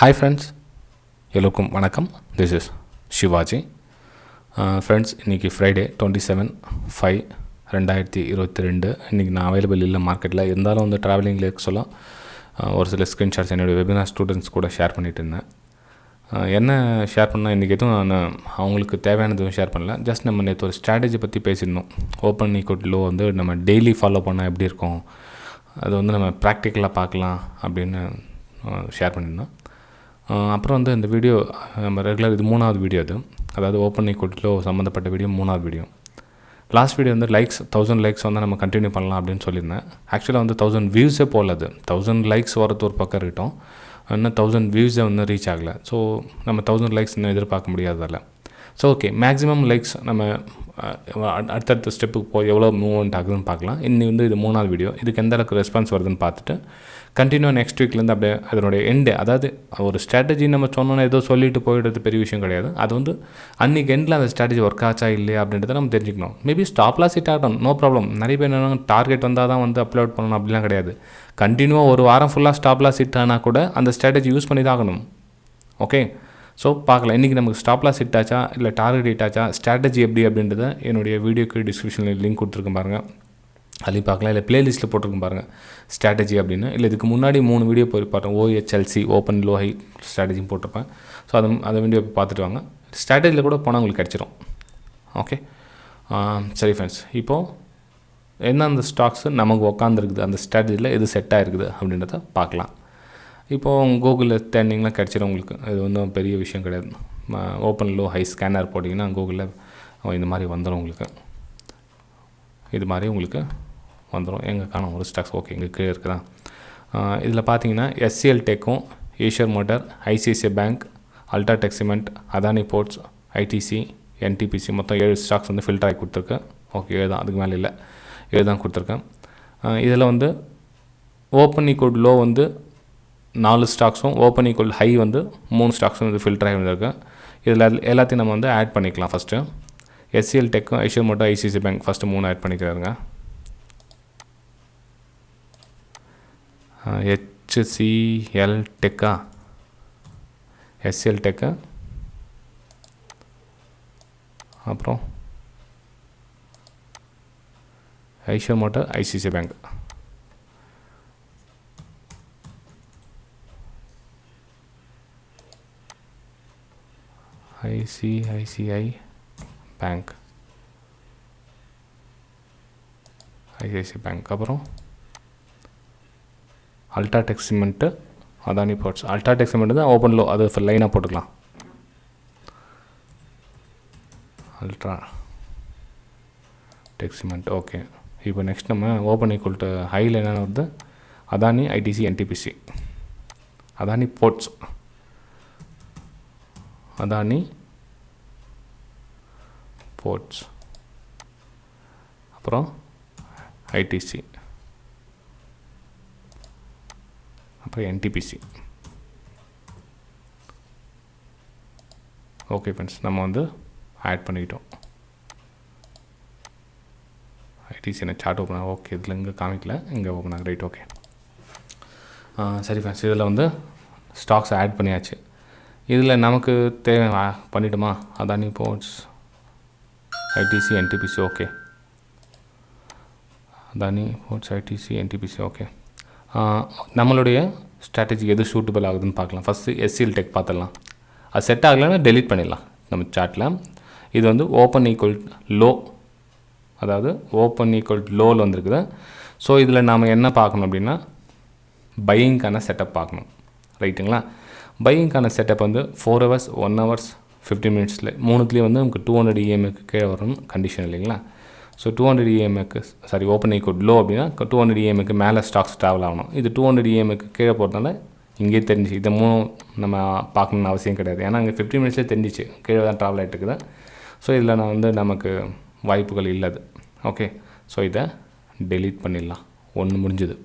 Hi friends, எல்லோருக்கும் வணக்கம். This is Shivaji. Friends, இன்றைக்கி ஃப்ரைடே 27/5/2022. இன்றைக்கி நான் அவைலபிள் இல்லை மார்க்கெட்டில். இருந்தாலும் வந்து ட்ராவலிங்கில் இருக்க சொல்ல ஒரு சில ஸ்க்ரீன்ஷாட்ஸ் என்னுடைய வெபினார் ஸ்டூடெண்ட்ஸ் கூட ஷேர் பண்ணிகிட்டு இருந்தேன். என்ன ஷேர் பண்ணால் இன்றைக்கி எதுவும் நான் அவங்களுக்கு தேவையானதும் ஷேர் பண்ணல. ஜஸ்ட் நம்ம நேற்று ஒரு ஸ்ட்ராட்டஜி பற்றி பேசியிருந்தோம். ஓப்பன் ஈக்குவல் லோ வந்து நம்ம டெய்லி ஃபாலோ பண்ணால் எப்படி இருக்கும், அது வந்து நம்ம ப்ராக்டிக்கலாக பார்க்கலாம் அப்படின்னு ஷேர் பண்ணியிருந்தோம். அப்புறம் வந்து இந்த வீடியோ நம்ம ரெகுலர் இது 3வது வீடியோ அது, அதாவது ஓப்பன் ஈக்குவல் லோ சம்மந்தப்பட்ட வீடியோ 3வது வீடியோ. லாஸ்ட் வீடியோ வந்து 1000 லைக்ஸ் வந்து நம்ம கண்டினியூ பண்ணலாம் அப்படின்னு சொல்லியிருந்தேன். ஆக்சுவலாக வந்து 1000 வியூஸே போகலது. 1000 லைக்ஸ் வரது ஒரு பக்கம் இருக்கட்டும், இன்னும் 1000 வியூஸே வந்து ரீச் ஆகலை. ஸோ நம்ம 1000 லைக்ஸ் இன்னும் எதிர்பார்க்க முடியாததில்ல. ஸோ ஓகே, மேக்ஸிமம் லைக்ஸ் நம்ம அடுத்தடுத்த ஸ்டெப்புக்கு போய் எவ்வளோ மூவ்மெண்ட் ஆகுதுன்னு பார்க்கலாம். இன்னி வந்து இது 3வது வீடியோ. இதுக்கு எந்த அளவுக்கு ரெஸ்பான்ஸ் வருதுன்னு பார்த்துட்டு கண்டினியூ நெக்ஸ்ட் வீக்லேருந்து அப்படியே அதனுடைய எண்டு, அதாவது ஒரு ஸ்ட்ராட்டஜி நம்ம சொன்னோன்னா ஏதோ சொல்லிட்டு போயிடுறது பெரிய விஷயம் கிடையாது. அது வந்து அன்றைக்கி எண்டில் அந்த ஸ்ட்ராட்டஜி ஒர்க் ஆச்சா இல்லையா அப்படின்றத நம்ம தெரிஞ்சுக்கணும். மேபி ஸ்டாப் லாஸ் ஹிட் ஆகட்டும், நோ ப்ராப்ளம். நிறைய பேர் என்ன டார்கெட் வந்தால் தான் வந்து அப்லோட் பண்ணணும் அப்படிலாம் கிடையாது. கண்டினியூவாக ஒரு வாரம் ஃபுல்லாக ஸ்டாப் லாஸ் ஹிட் ஆனால் கூட அந்த ஸ்ட்ராட்டஜி யூஸ் பண்ணி தான் ஆகணும். ஓகே, ஸோ பார்க்கலாம் இன்றைக்கி நமக்கு ஸ்டாப் லாஸ் ஹிட் ஆச்சா இல்லை டார்கெட் ஹிட் ஆச்சா, ஸ்ட்ராட்டஜி எப்படி அப்படின்றத என்னுடைய வீடியோக்கு டிஸ்கிரிப்ஷனில் லிங்க் கொடுத்துருக்கேன் பாருங்கள், அதையும் பார்க்கலாம். இல்லை ப்ளேலிஸ்ட்டில் போட்டிருக்கேன் பாருங்கள் ஸ்ட்ராட்டஜி அப்படின்னு. இல்லை இதுக்கு முன்னாடி 3 வீடியோ போய் பார்த்தோம். OHLC ஓப்பன் லோ ஹை ஸ்ட்ராட்டஜின்னு போட்டிருப்பேன். ஸோ அதை வீடியோ பார்த்துட்டு வாங்க. ஸ்ட்ராட்டஜியில் கூட போனால் உங்களுக்கு கிடச்சிரும். ஓகே, சரி ஃப்ரெண்ட்ஸ், இப்போது என்ன அந்த ஸ்டாக்ஸு நமக்கு உட்காந்துருக்குது, அந்த ஸ்ட்ராட்டஜியில் எது செட் ஆகிருக்குது அப்படின்றத பார்க்கலாம். இப்போது கூகுளில் தேர்னிங்லாம் கிடச்சிடும் உங்களுக்கு. இது ஒன்றும் பெரிய விஷயம் கிடையாது. ஓப்பன் லோ ஹை ஸ்கேனர் போட்டிங்கன்னா கூகுளில் இந்த மாதிரி வந்துடும் உங்களுக்கு. இது மாதிரி உங்களுக்கு வந்துடும். எங்கே காணும் ஒரு ஸ்டாக்ஸ். ஓகே, இங்கே கீழே இருக்குதா. இதில் பார்த்தீங்கன்னா SCL டெக்கும், Eicher motor, ICICI bank, UltraTech cement, Adani ports, ITC, NTPC மொத்தம் 7 ஸ்டாக்ஸ் வந்து ஃபில்டர் ஆகி கொடுத்துருக்கேன். ஓகே, 7 தான், அதுக்கு மேலே இல்லை, 7 தான் கொடுத்துருக்கேன். இதில் வந்து ஓப்பன் ஈக்குவல் லோ வந்து 4 ஸ்டாக்ஸும், ஓப்பன் ஈக்குவல் ஹை வந்து 3 ஸ்டாக்ஸும் வந்து ஃபில்டர் ஆகி வந்திருக்கேன். இதில் எல்லாத்தையும் நம்ம வந்து ஆட் பண்ணிக்கலாம். ஃபஸ்ட்டு SCL டெக்கும், Eicher motor, ICICI bank first 3 add பண்ணிக்கிறாருங்க. HCL டெக்கா, SCL டெக்கு, அப்புறம் Eicher motor, ICICI bank. ICICI bank, ICICI bank, அப்புறம் UltraTech cement, Adani ports. UltraTech cement தான் ஓப்பன் லோ, அது லைனாக போட்டுக்கலாம். UltraTech cement. ஓகே, இப்போ நெக்ஸ்ட் நம்ம ஓப்பன் ஈக்குவல் டு ஹையில் என்னென்ன வருது, Adani, ITC, NTPC, Adani ports, Adani ports, அப்புறம் ITC, அப்புறம் NTPC. ஓகே ஃப்ரெண்ட்ஸ், நம்ம வந்து ஆட் பண்ணிக்கிட்டோம். ITC என்ன சார்ட் ஓப்பன் ஆகும். ஓகே, இதில் இங்கே காமிக்கல, இங்கே ஓப்பன் ஆகும். Right, okay. சரி ஃப்ரெண்ட்ஸ், இதில் வந்து ஸ்டாக்ஸ் ஆட் பண்ணியாச்சு. இதில் நமக்கு தேவை பண்ணிவிட்டோமா, Adani ports, ITC, NTPC. Okay, Adani ports, ITC, NTPC. Okay, நம்மளுடைய ஸ்ட்ராட்டஜி எது சூட்டபிள் ஆகுதுன்னு பார்க்கலாம். ஃபஸ்ட்டு SCL டெக் பார்த்துடலாம். அது செட் ஆகலைன்னா டெலீட் பண்ணிடலாம் நம்ம சார்ட்டில். இது வந்து ஓப்பன் ஈக்குவல் லோ, அதாவது ஓப்பன் ஈக்குவல் லோவில் வந்துருக்குது. ஸோ இதில் நாம் என்ன பார்க்கணும் அப்படின்னா பையிங்கான செட்டப் பார்க்கணும். ரைட்டுங்களா? பையிங்கான செட்டப் வந்து 4 ஹவர்ஸ், 1 ஹவர்ஸ், 15 மினிட்ஸில் 3த்துலேயும் வந்து நமக்கு 200 EMAக்கு கீழே வரணும் கண்டிஷன் இல்லைங்களா? ஸோ 200 EMAக்கு ஓப்பன் ஈக்குவல் லோ அப்படின்னா 200 EMAக்கு மேலே ஸ்டாக்ஸ் ட்ராவல் ஆகணும். இது 200 EMAக்கு கீழே போகிறதுனால இங்கே தெரிஞ்சு இதை 3 நம்ம பார்க்கணுன்னு அவசியம் கிடையாது. ஏன்னா அங்கே 15 மினிட்ஸ்லேயே தெரிஞ்சிச்சு கீழே தான் ட்ராவல் ஆகிட்டு இருக்குது. ஸோ இதில் நான் வந்து நமக்கு வாய்ப்புகள் இல்லாது. ஓகே, ஸோ இதை டெலீட் பண்ணிடலாம். ஒன்று முடிஞ்சுது.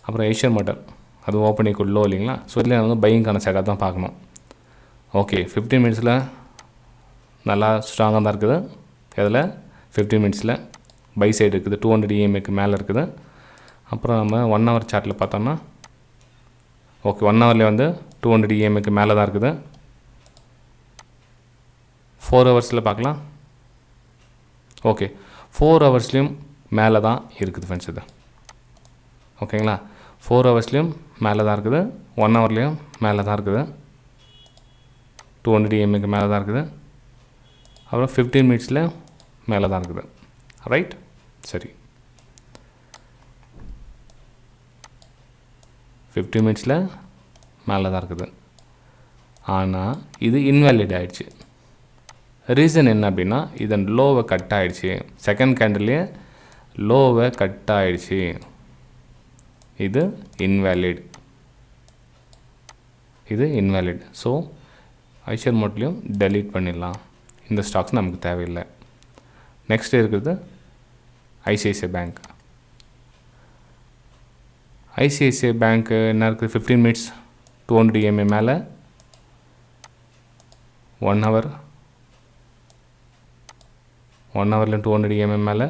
அப்புறம் ஏஷியர் மோட்டார், அது ஓப்பன் ஈக்குவல் லோ இல்லைங்களா? ஸோ இதில் வந்து பையிங்கான செட்டாக தான் பார்க்கணும். ஓகே, 15 மினிட்ஸில் நல்லா ஸ்ட்ராங்காக தான் இருக்குது. இதில் 15 மினிட்ஸில் பை சைடு இருக்குது, 200 EMAக்கு மேலே இருக்குது. அப்புறம் நம்ம 1 ஹவர் சார்ட்டில் பார்த்தோம்னா ஓகே 1 ஹவர்லேயே வந்து 200 EMAக்கு மேலே தான் இருக்குது. 4 ஹவர்ஸில் பார்க்கலாம். ஓகே, 4 ஹவர்ஸ்லேயும் மேலே தான் இருக்குது ஃப்ரெண்ட்ஸ். இது ஓகேங்களா, 4 ஹவர்ஸ்லேயும் மேலே தான் இருக்குது, 1 ஹவர்லேயும் மேலே தான் இருக்குது, 200 EMAக்கு மேலே தான் இருக்குது, அப்புறம் 15 மினிட்ஸில் மேலே தான் இருக்குது. ரைட், சரி. 15 மினிட்ஸில் மேலே தான் இருக்குது. ஆனால் இது இன்வேலிட் ஆகிடுச்சு. ரீசன் என்ன அப்படின்னா, இதன் லோவை கட் ஆகிடுச்சு. செகண்ட் கேண்டில்லையே லோவை கட் ஆகிடுச்சு. இது இன்வேலிட், இது இன்வேலிட். ஸோ ஐஷர் மோட்லேயும் டெலீட் பண்ணிடலாம். இந்த ஸ்டாக்ஸ் நமக்கு தேவையில்லை. நெக்ஸ்ட் இருக்கிறது ஐசிஐசிஐ பேங்க். ஐசிஐசிஐ பேங்க்கு என்ன இருக்குது, 15 மினிட்ஸ் 200 EMA மேலே, 1 ஹவர், 1 ஹவரில் 200 EMA மேலே,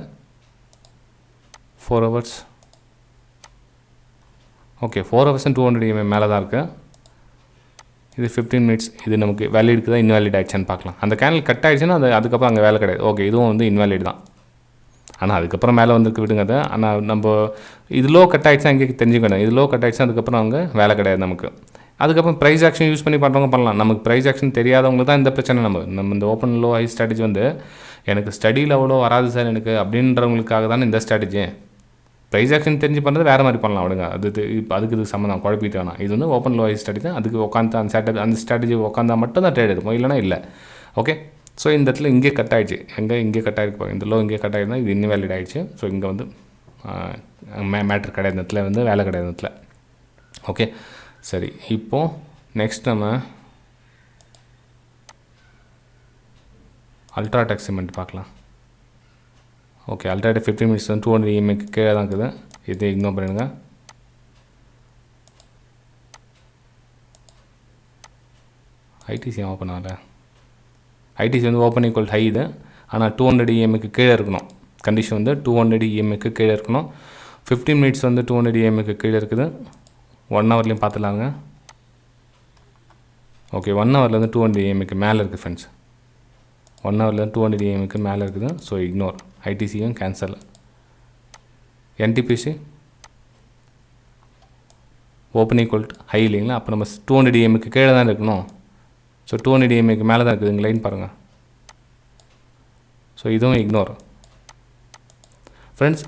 4 ஹவர்ஸ். ஓகே, 4 ஹவர்ஸ் 200 EMA மேலே தான் இருக்குது. இது 15 மினிட்ஸ். இது நமக்கு வேலிடுக்கு தான் இன்வேலிட் ஆகிடுச்சான்னு பார்க்கலாம். அந்த கேண்டில் கட் ஆகிடுச்சுன்னா அதுக்கப்புறம் அங்கே வேலை கிடையாது. ஓகே, இதுவும் வந்து இன்வேலிட் தான். ஆனால் அதுக்கப்புறம் மேலே வந்துருக்கு விடுங்க அதை. ஆனால் நம்ம இது லோ கட் ஆகிடுச்சா இங்கே தெரிஞ்சுக்கணும். இது லோ கட் ஆகிடுச்சா அதுக்கப்புறம் அங்கே வேலை கிடையாது நமக்கு. அதுக்கப்புறம் ப்ரைஸ் ஆக்ஷன் யூஸ் பண்ணி பண்ணுறவங்க பண்ணலாம். நமக்கு ப்ரைஸ் ஆக்ஷன் தெரியாதவங்களுக்கு தான் இந்த பிரச்சனை. நம்ம இந்த ஓப்பன் லோ ஹை ஸ்ட்ராட்டஜி வந்து எனக்கு ஸ்டடியில் அவ்வளோ வராது சார் எனக்கு அப்படின்றவங்களுக்காக தானே இந்த ஸ்ட்ராட்டஜி. ப்ரைஸ் ஆக்ஷன் தெரிஞ்சு பண்ணுறது வேறு மாதிரி பண்ணலாம் விடுங்க. இப்போ அதுக்கு இது சம்மந்தம் குழப்பிட்டு வேணாம். இது வந்து ஓப்பன் லோ ஹை ஸ்ட்ராட்டஜி தான். அதுக்கு உட்காந்து அந்த ஸ்ட்ராட்டஜி உட்காந்தா மட்டும் தான் ட்ரேட் இருக்கும், இல்லைனா இல்லை. ஓகே, ஸோ இந்த இடத்துல இங்கே கட் ஆகிடுச்சு. இங்கே கட் ஆகிருக்கு பாருங்க. இந்த லோ இங்கே கட் ஆகிருந்தால் இது இன்வேலிட் ஆகிடுச்சு. ஸோ இங்கே வந்து மேட்ரு கிடையாது, இந்த இடத்துல வந்து வேலை கிடையாது இந்த இடத்துல. ஓகே, சரி. இப்போது நெக்ஸ்ட் நம்ம அல்ட்ராடெக் சிமெண்ட் பார்க்கலாம். ஓகே, அல்ட்ராடெக் 15 மினிட்ஸ் வந்து 200 EMAக்கு கீழே தான் இருக்குது. இதை இக்னோர் பண்ணிடுங்க. ஐடிசி ஓப்பன் ஆகலை. ஐடிசி வந்து ஓப்பன் ஈக்குவல் ஹை இது. ஆனால் 200 EMAக்கு கீழே இருக்கணும். கண்டிஷன் வந்து 200 EMAக்கு கீழே இருக்கணும். 15 மினிட்ஸ் வந்து 200 EMAக்கு கீழே இருக்குது. 1 ஹவர்லேயும் பார்த்துலாங்க. ஓகே, 1 ஹவரில் வந்து 200 EMAக்கு மேலே இருக்குது ஃப்ரெண்ட்ஸ். 1 ஹவரில் 200 EMAக்கு மேலே இருக்குது. So ignore. ஐடிசியும் cancel. NTPC open equal high இல்லைங்களா. அப்போ நம்ம 200 EMAக்கு கீழே தான் இருக்கணும். ஸோ 200 EMAக்கு மேலே தான் இருக்குது. இங்கே லைன் பாருங்கள். ஸோ இதுவும் இக்னோர். ஃப்ரெண்ட்ஸ்,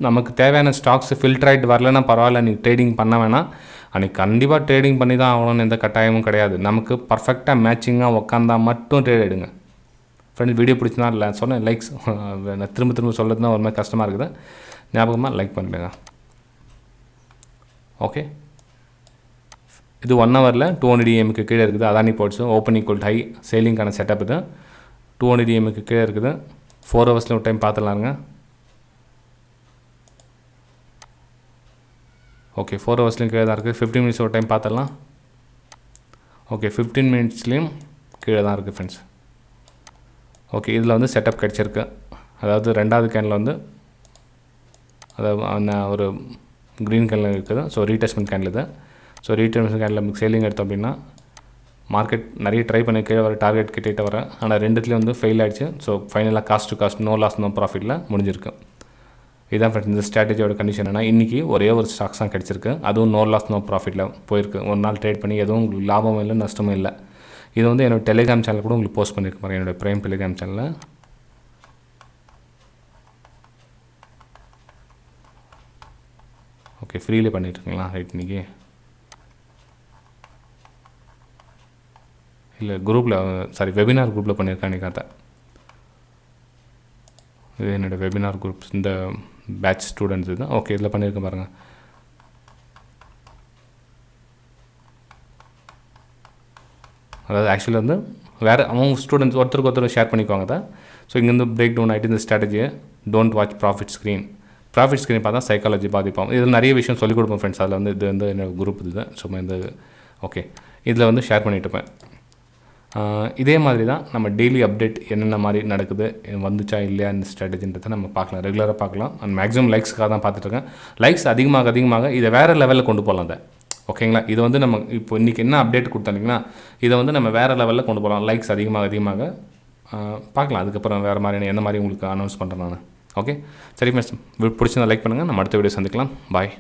நமக்கு தேவையான ஸ்டாக்ஸ் ஃபில்டர் ஆகிட்டு வரலன்னா பரவாயில்ல, நீங்கள் ட்ரேடிங் பண்ண வேணாம். அன்றைக்கி கண்டிப்பாக ட்ரேடிங் பண்ணி தான் ஆகணும்னு எந்த கட்டாயமும் கிடையாது. நமக்கு பர்ஃபெக்டாக மேட்சிங்காக உட்காந்தா மட்டும் ட்ரேட் எடுங்க. ஃப்ரெண்ட்ஸ், வீடியோ பிடிச்சினா இல்லை சொன்னேன் லைக்ஸ் நான் திரும்ப சொல்கிறது தான் ஒரு மாதிரி கஷ்டமாக இருக்குது. ஞாபகமாக லைக் பண்ணிடுங்க. ஓகே, இது 1 ஹவரில் 200 EMAக்கு கீழே இருக்குது. Adani ports open equal high சேலிங்கான செட்டப் இது. 200 EMAக்கு கீழே இருக்குது. 4 ஹவர்ஸில் ஒரு டைம் பார்த்துலாங்க. ஓகே, 4 ஹவர்ஸ்லையும் கீழே தான் இருக்குது. 15 மினிட்ஸ் ஒரு டைம் பார்த்துடலாம். ஓகே, 15 மினிட்ஸ்லேயும் கீழே தான் இருக்குது ஃப்ரெண்ட்ஸ். ஓகே, இதில் வந்து செட்டப் கிடச்சிருக்கு. அதாவது ரெண்டாவது கேனில் வந்து அதாவது ஒரு க்ரீன் கேனில் இருக்குது. ஸோ ரீடெஸ்ட்மெண்ட் கேனில் இது. ஸோ ரீடெஸ்ட்மெண்ட் கேனில் நமக்கு சேலிங் எடுத்தோம் அப்படின்னா மார்க்கெட் நிறைய ட்ரை பண்ணி கீழே வர டார்கெட் கிட்டே வர, ஆனால் ரெண்டுத்துலேயும் வந்து ஃபெயில் ஆகிடுச்சு. ஸோ ஃபைனலாக cost to cost, no loss no ப்ராஃபிட்டில் முடிஞ்சிருக்கு. இதுதான் ஃப்ரெண்ட்ஸ் இந்த ஸ்ட்ராட்டஜியோட கண்டிஷன். என்னன்னா இன்றைக்கி ஒரே ஒரு ஸ்டாக்ஸ் தான் கிடச்சிருக்கு. அதுவும் நோ லாஸ் நோ ப்ராஃபிட்டில் போயிருக்கு. ஒரு நாள் ட்ரேட் பண்ணி எதுவும் உங்களுக்கு லாபமும் இல்லை நஷ்டமும் இல்லை. இது வந்து என்னோடய டெலிகிராம் சேனல் கூட உங்களுக்கு போஸ்ட் பண்ணியிருக்க பாருங்கள், என்னோடய ப்ரைம் டெலிகிராம் சேனலில். ஓகே, ஃப்ரீலே பண்ணிட்டுருங்களா? ரைட். இன்றைக்கி இல்லை குரூப்பில், சாரி வெபினார் குரூப்பில் பண்ணியிருக்கேன் இன்றைக்கி. அதை இது என்னோடய வெபினார் குரூப்ஸ், இந்த பேட்ச் ஸ்டூடெண்ட்ஸ் இது. ஓகே, இதில் பண்ணியிருக்கேன் பாருங்கள். அதாவது ஆக்சுவலாக வந்து வேறு அவங்க ஸ்டூடெண்ட்ஸ் ஒருத்தருக்கு ஒருத்தர் ஷேர் பண்ணிக்குவாங்க தான். ஸோ இங்கேருந்து பிரேக் டவுன் ஆகிட்டு இந்த ஸ்ட்ராட்டஜியை டோன்ட் வாட்ச் ப்ராஃபிட் ஸ்க்ரீன் பார்த்தா சைக்காலஜி பாதிப்போம். இதில் நிறைய விஷயம் சொல்லிக் கொடுப்போம் ஃப்ரெண்ட்ஸ். அதில் வந்து இது வந்து என்னோடய குரூப் இது சும்மா இந்த ஓகே இதில் வந்து ஷேர் பண்ணிட்டுப்பேன். இதே மாதிரி தான் நம்ம டெய்லி அப்டேட் என்னென்ன மாதிரி நடக்குது, வந்துச்சா இல்லையா இந்த ஸ்ட்ராட்டஜின்றதை நம்ம பார்க்கலாம், ரெகுலராக பார்க்கலாம். அண்ட் மேக்ஸிமம் லைக்ஸ்க்காக தான் பார்த்துட்ருக்கேன். லைக்ஸ் அதிகமாக இதை வேறு லெவலில் கொண்டு போகலாம். அதை ஓகேங்களா. இது வந்து நம்ம இப்போ இன்றைக்கி என்ன அப்டேட் கொடுத்தோன்னா இதை வந்து நம்ம வேறு லெவலில் கொண்டு போகலாம். லைக்ஸ் அதிகமாக பார்க்கலாம். அதுக்கப்புறம் வேறு மாதிரியான எந்த மாதிரி உங்களுக்கு அனௌன்ஸ் பண்ணுறேன் நான். ஓகே, சரி மிஸ், பிடிச்சிருந்தா லைக் பண்ணுங்கள். நம்ம அடுத்த வீடியோ சந்திக்கலாம். பாய்.